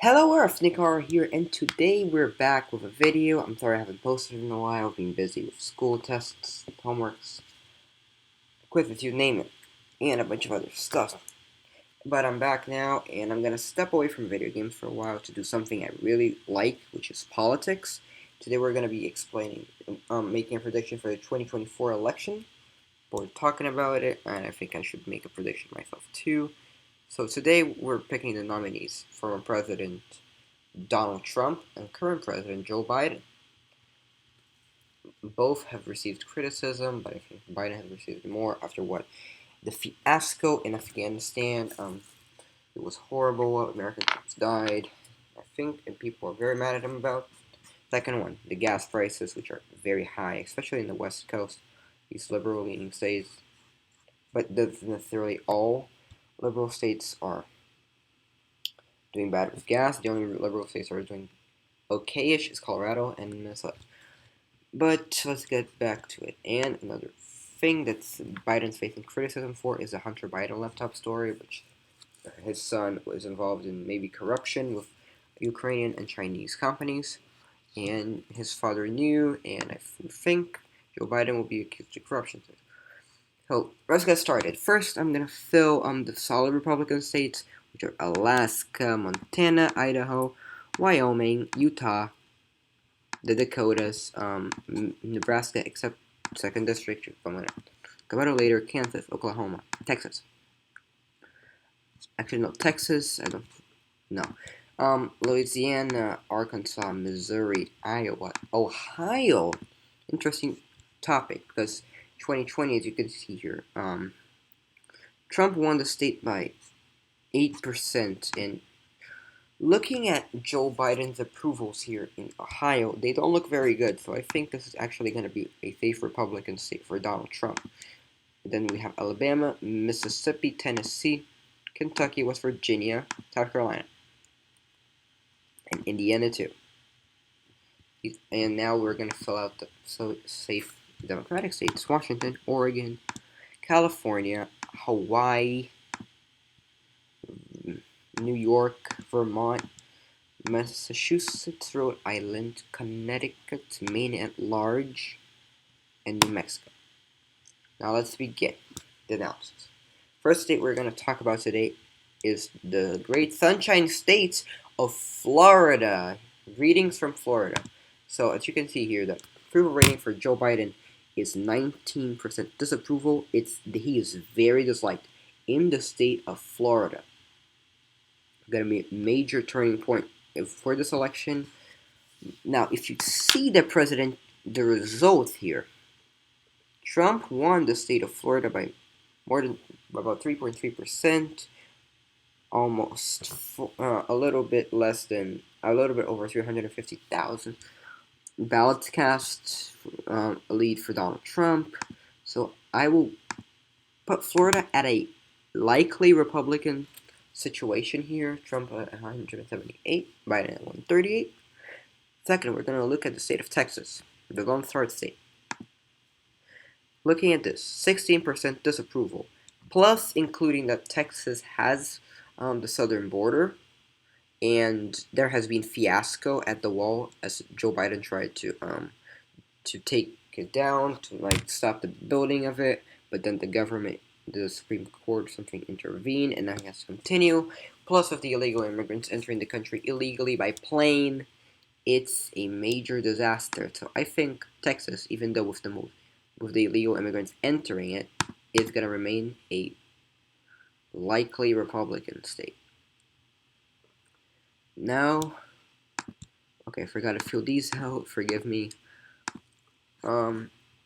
Hello Earth, Nickar here, and today we're back with a video. I'm sorry I haven't posted in a while, being busy with school tests, homeworks, quizzes, you name it, and a bunch of other stuff. But I'm back now, and I'm gonna step away from video games for a while to do something I really like, which is politics. Today we're gonna be making a prediction for the 2024 election. But we're talking about it, and I think I should make a prediction myself too. So today we're picking the nominees: former President Donald Trump and current President Joe Biden. Both have received criticism, but I think Biden has received more after the fiasco in Afghanistan. It was horrible. American troops died, I think, and people are very mad at him about. Second one, the gas prices, which are very high, especially in the West Coast, these liberal-leaning states. But doesn't necessarily all liberal states are doing bad with gas. The only liberal states are doing okay-ish is Colorado and Minnesota. But let's get back to it. And another thing that Biden's facing criticism for is the Hunter Biden laptop story, which his son was involved in maybe corruption with Ukrainian and Chinese companies, and his father knew, and I think Joe Biden will be accused of corruption. So let's get started. First, I'm gonna fill the solid Republican states, which are Alaska, Montana, Idaho, Wyoming, Utah, the Dakotas, Nebraska, except second district. I'm gonna go about it later. Kansas, Oklahoma, Texas. Actually, no, Texas. I don't know. Louisiana, Arkansas, Missouri, Iowa, Ohio. Interesting topic because 2020, as you can see here, Trump won the state by 8%, and looking at Joe Biden's approvals here in Ohio, they don't look very good, so I think this is actually going to be a safe Republican state for Donald Trump. And then we have Alabama, Mississippi, Tennessee, Kentucky, West Virginia, South Carolina, and Indiana too. And now we're going to fill out the safe Democratic states: Washington, Oregon, California, Hawaii, New York, Vermont, Massachusetts, Rhode Island, Connecticut, Maine at large, and New Mexico. Now let's begin the analysis. First state we're going to talk about today is the great Sunshine State of Florida. Readings from Florida. So as you can see here, the approval rating for Joe Biden is 19% disapproval. He is very disliked in the state of Florida. Going to be a major turning point for this election. Now, if you see the results here, Trump won the state of Florida by about 3.3%, almost a little bit over 350,000 ballots cast, a lead for Donald Trump. So I will put Florida at a likely Republican situation here. Trump at 178, Biden at 138. Second, we're going to look at the state of Texas, the lone third state. Looking at this, 16% disapproval, plus including that Texas has the southern border, and there has been fiasco at the wall as Joe Biden tried to take it down, to stop the building of it, but then the Supreme Court or something intervened, and now he has to continue. Plus, with the illegal immigrants entering the country illegally by plane, it's a major disaster. So I think Texas, even though with the illegal immigrants entering it, is going to remain a likely Republican state. Now, okay, I forgot to fill these out. Forgive me.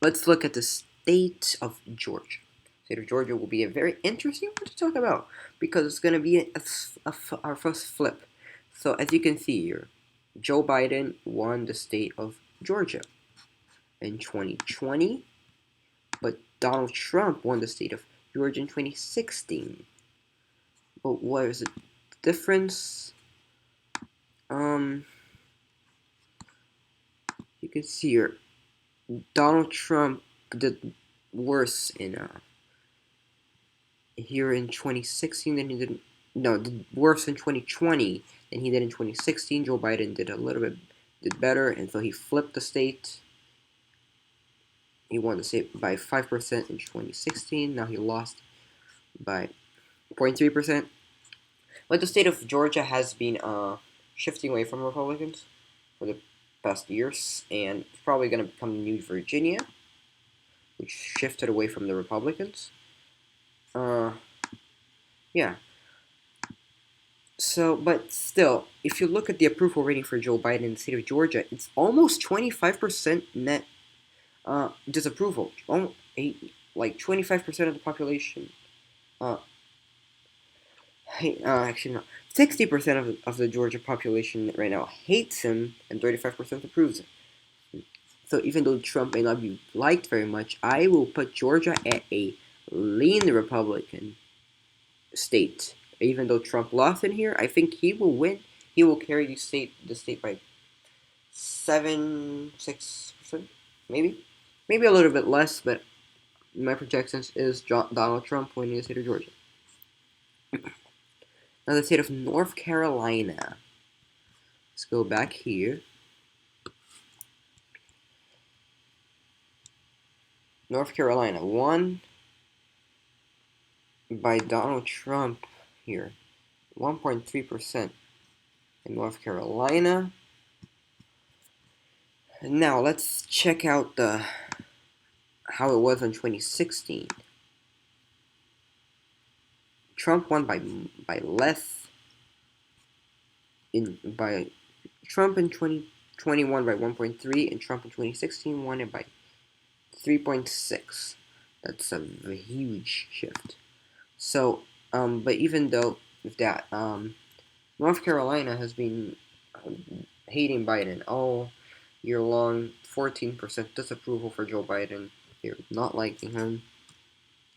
Let's look at the state of Georgia. State of Georgia will be a very interesting one to talk about because it's going to be our first flip. So as you can see here, Joe Biden won the state of Georgia in 2020, but Donald Trump won the state of Georgia in 2016. But what is the difference? You can see here, Donald Trump did worse here in 2016 than he did. No, did worse in 2020 than he did in 2016. Joe Biden did better, and so he flipped the state. He won the state by 5% in 2016. Now he lost by 0.3%. But the state of Georgia has been shifting away from Republicans for the past years, and it's probably going to become New Virginia, which shifted away from the Republicans. Yeah. So, but still, if you look at the approval rating for Joe Biden in the state of Georgia, it's almost 25% net disapproval. Like 25% of the population. Actually, no. 60% of the Georgia population right now hates him, and 35% approves him. So even though Trump may not be liked very much, I will put Georgia at a lean Republican state. Even though Trump lost in here, I think he will win. He will carry the state by 6%, maybe a little bit less. But my projections is Donald Trump winning the state of Georgia. Now the state of North Carolina. Let's go back here. North Carolina won by Donald Trump here, 1.3% in North Carolina. And now let's check out how it was in 2016. Trump won by less. Trump in 2020 won by 1.3, and Trump in 2016 won it by 3.6. That's a huge shift. So, but even though with that, North Carolina has been hating Biden all year long. 14% disapproval for Joe Biden. They're not liking him.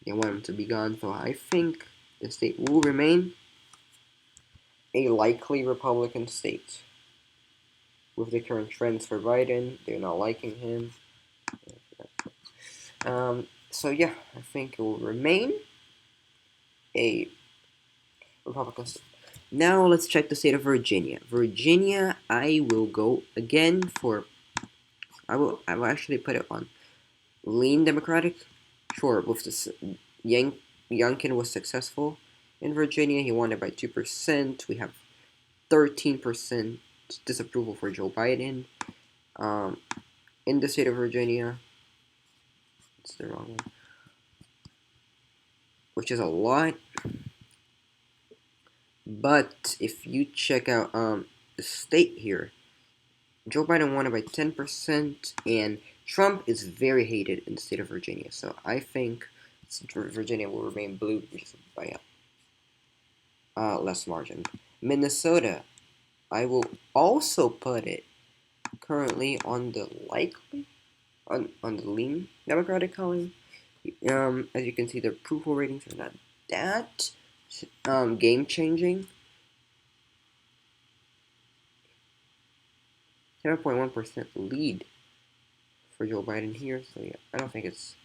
They want him to be gone. So I think the state will remain a likely Republican state. With the current trends for Biden, they're not liking him. So yeah, I think it will remain a Republican state. Now let's check the state of Virginia. Virginia, I will go again for. I will actually put it on lean Democratic. Sure, with this Youngkin was successful in Virginia. He won it by 2%. We have 13% disapproval for Joe Biden. In the state of Virginia, it's the wrong one, which is a lot. But if you check out the state here, Joe Biden won it by 10%, and Trump is very hated in the state of Virginia. So I think Virginia will remain blue just by a less margin. Minnesota, I will also put it currently on the likely, on the lean Democratic column. As you can see, the approval ratings are not that game changing. 7.1% lead for Joe Biden here, so yeah, I don't think it's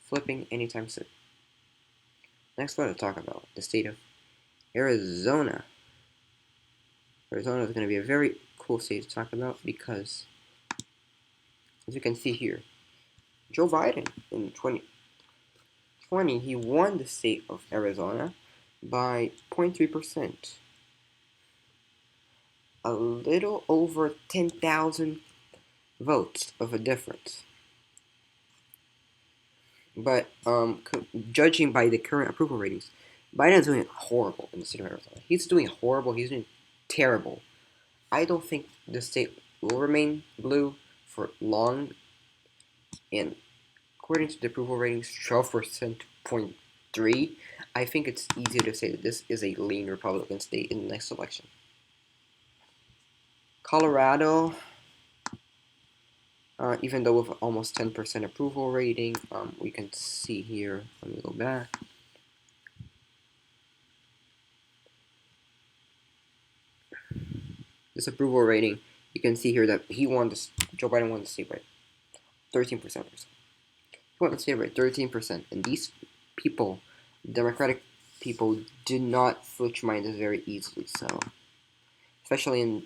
flipping anytime soon. Next one to talk about, the state of Arizona. Arizona is going to be a very cool state to talk about because, as you can see here, Joe Biden in 2020, he won the state of Arizona by 0.3%. A little over 10,000 votes of a difference. But judging by the current approval ratings, Biden is doing horrible in the state of Arizona. He's doing horrible. He's doing terrible. I don't think the state will remain blue for long. And according to the approval ratings, 12.3%. I think it's easier to say that this is a lean Republican state in the next election. Colorado, even though with almost 10% approval rating, we can see here, let me go back. This approval rating, you can see here that Joe Biden won the state by 13%. He won the state by 13%, and these people, Democratic people, do not switch minds very easily, so especially in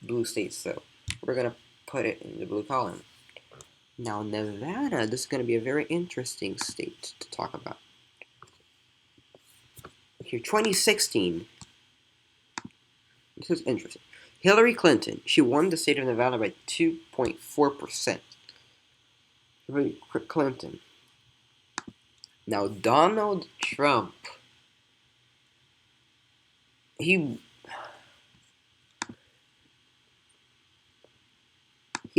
blue states. So we're gonna put it in the blue column. Now Nevada, this is gonna be a very interesting state to talk about. Here, 2016. This is interesting. Hillary Clinton, she won the state of Nevada by 2.4%. Hillary Clinton. Now Donald Trump, he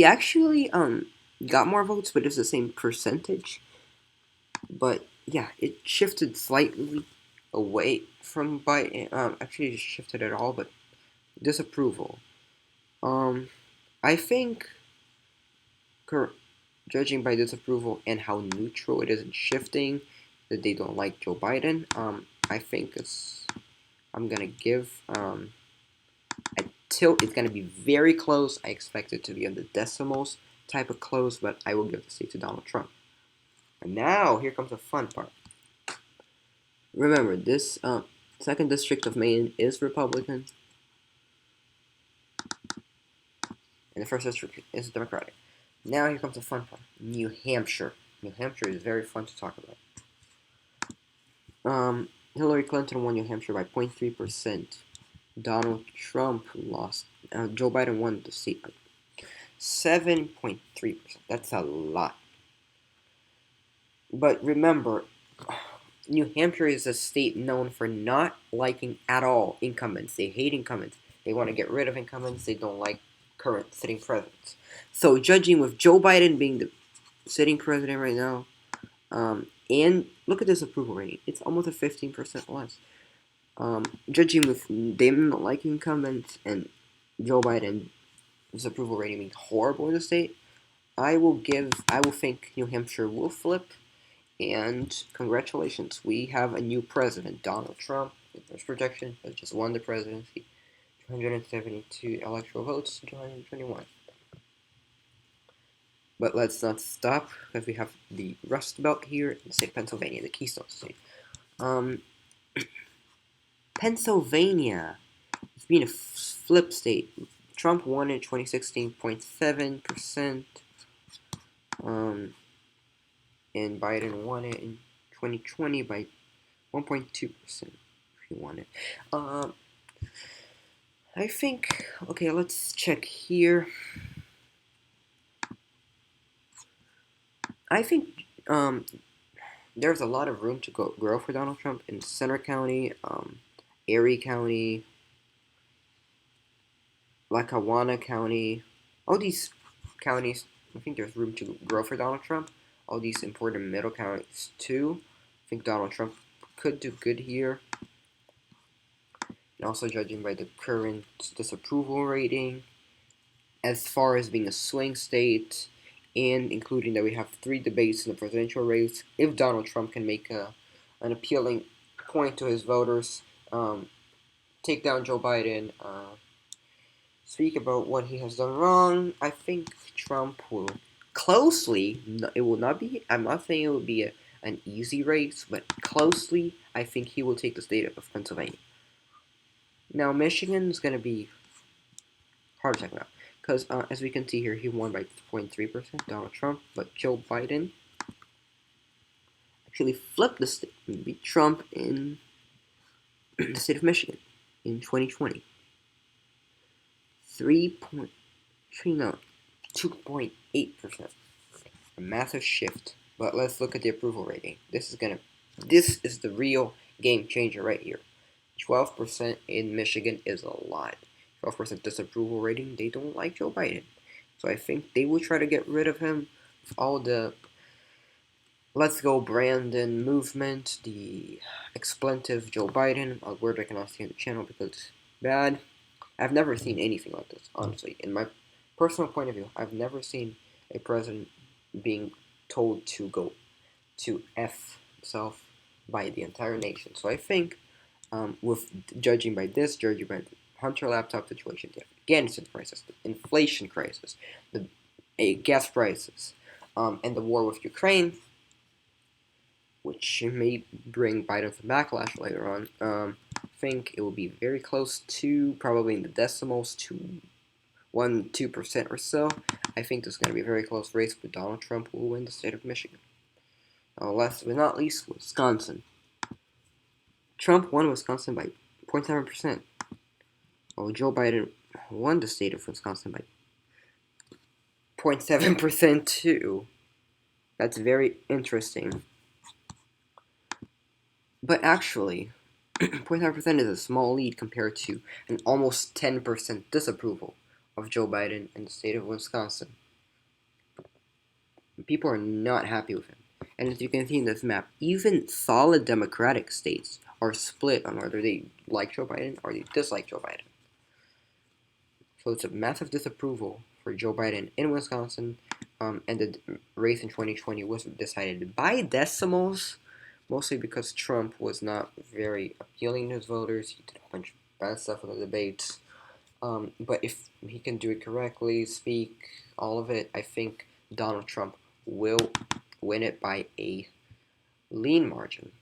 actually got more votes, but it's the same percentage. But yeah, it shifted slightly away from Biden. Actually, it shifted at all, but disapproval. I think, judging by disapproval and how neutral it is in shifting, that they don't like Joe Biden. I think I'm gonna give until it's gonna be very close. I expect it to be on the decimals type of close, but I will give the state to Donald Trump. And now here comes the fun part. Remember, this second district of Maine is Republican, and the first district is Democratic. Now here comes the fun part. New Hampshire. New Hampshire is very fun to talk about. Hillary Clinton won New Hampshire by 0.3%. Donald Trump lost. Joe Biden won the seat by 7.3%. That's a lot. But remember, New Hampshire is a state known for not liking at all incumbents. They hate incumbents. They want to get rid of incumbents. They don't like current sitting presidents. So judging with Joe Biden being the sitting president right now, and look at this approval rating. It's almost a 15% less. Judging with them not liking incumbents and Joe Biden's approval rating being horrible in the state, I will think New Hampshire will flip. And congratulations, we have a new president, Donald Trump. First projection, has just won the presidency. 272 electoral votes to 221. But let's not stop, because we have the Rust Belt here in the state of Pennsylvania, the Keystone State. Pennsylvania, it's been a flip state. Trump won in 2016.7%. And Biden won it in 2020 by 1.2%. He won it. I think, okay, let's check here. I think there's a lot of room to grow for Donald Trump in Center County, Erie County, Lackawanna County. All these counties, I think there's room to grow for Donald Trump. All these important middle counties too. I think Donald Trump could do good here. And also judging by the current disapproval rating, as far as being a swing state, and including that we have 3 debates in the presidential race, if Donald Trump can make an appealing point to his voters, take down Joe Biden, speak about what he has done wrong, I think Trump will closely, it will not be, I'm not saying it will be an easy race, but closely, I think he will take the state of Pennsylvania. Now, Michigan is going to be hard to talk about, because as we can see here, he won by 0.3%, Donald Trump, but Joe Biden actually flipped the state and beat Trump in the state of Michigan in 2020. 2.8%. A massive shift. But let's look at the approval rating. This is the real game changer right here. 12% in Michigan is a lot. 12% disapproval rating. They don't like Joe Biden. So I think they will try to get rid of him. All the Let's Go Brandon movement, the expletive Joe Biden, a word I cannot say on the channel because it's bad. I've never seen anything like this, honestly. In my personal point of view, I've never seen a president being told to go to F himself by the entire nation. So I think, with judging by this, judging by the Hunter laptop situation, the Afghanistan crisis, the inflation crisis, the gas prices, and the war with Ukraine, which may bring Biden some backlash later on, think it will be very close to, probably in the decimals, to 1-2% or so. I think this is going to be a very close race, but Donald Trump will win the state of Michigan. Last but not least, Wisconsin. Trump won Wisconsin by 0.7%, while Joe Biden won the state of Wisconsin by 0.7% too. That's very interesting. But actually, 0.7% is a small lead compared to an almost 10% disapproval of Joe Biden in the state of Wisconsin. People are not happy with him. And as you can see in this map, even solid Democratic states are split on whether they like Joe Biden or they dislike Joe Biden. So it's a massive disapproval for Joe Biden in Wisconsin, and the race in 2020 was decided by decimals, mostly because Trump was not very appealing to his voters. He did a bunch of bad stuff in the debates. But if he can do it correctly, speak, all of it, I think Donald Trump will win it by a lean margin.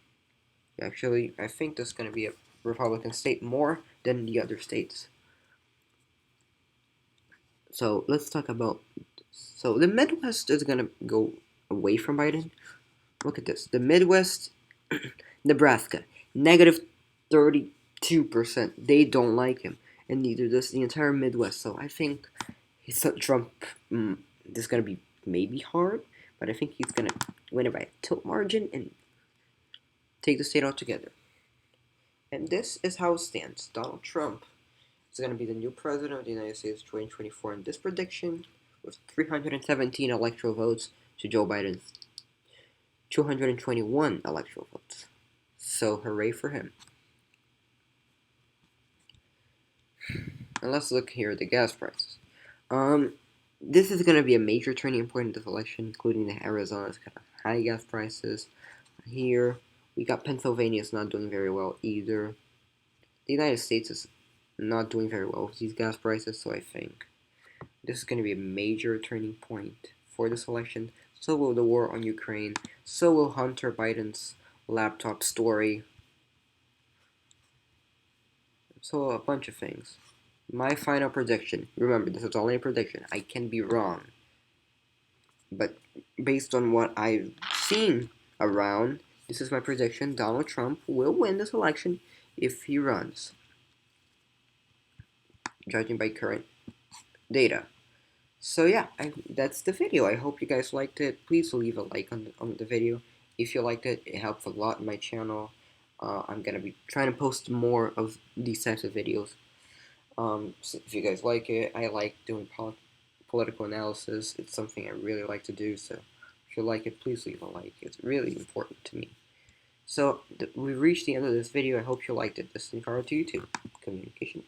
Actually, I think this is going to be a Republican state more than the other states. So let's talk about. So the Midwest is going to go away from Biden. Look at this. The Midwest, Nebraska, negative 32%. They don't like him. And neither does the entire Midwest. So I think Trump, this is going to be maybe hard, but I think he's going to win it by a tilt margin and take the state altogether. And this is how it stands. Donald Trump is going to be the new president of the United States 2024 in this prediction with 317 electoral votes to Joe Biden's 221 electoral votes. So hooray for him. And let's look here at the gas prices. This is going to be a major turning point in this election, including the Arizona's kind of high gas prices. Here, we got Pennsylvania's not doing very well either. The United States is not doing very well with these gas prices, so I think this is going to be a major turning point for this election. So will the war on Ukraine. So will Hunter Biden's laptop story. So a bunch of things. My final prediction. Remember, this is only a prediction. I can be wrong. But based on what I've seen around, this is my prediction. Donald Trump will win this election if he runs, judging by current data. So yeah, that's the video. I hope you guys liked it. Please leave a like on the video. If you liked it, it helps a lot in my channel. I'm going to be trying to post more of these types of videos. So if you guys like it, I like doing political analysis. It's something I really like to do. So if you like it, please leave a like. It's really important to me. So we've reached the end of this video. I hope you liked it. This is Carl to YouTube. Communication.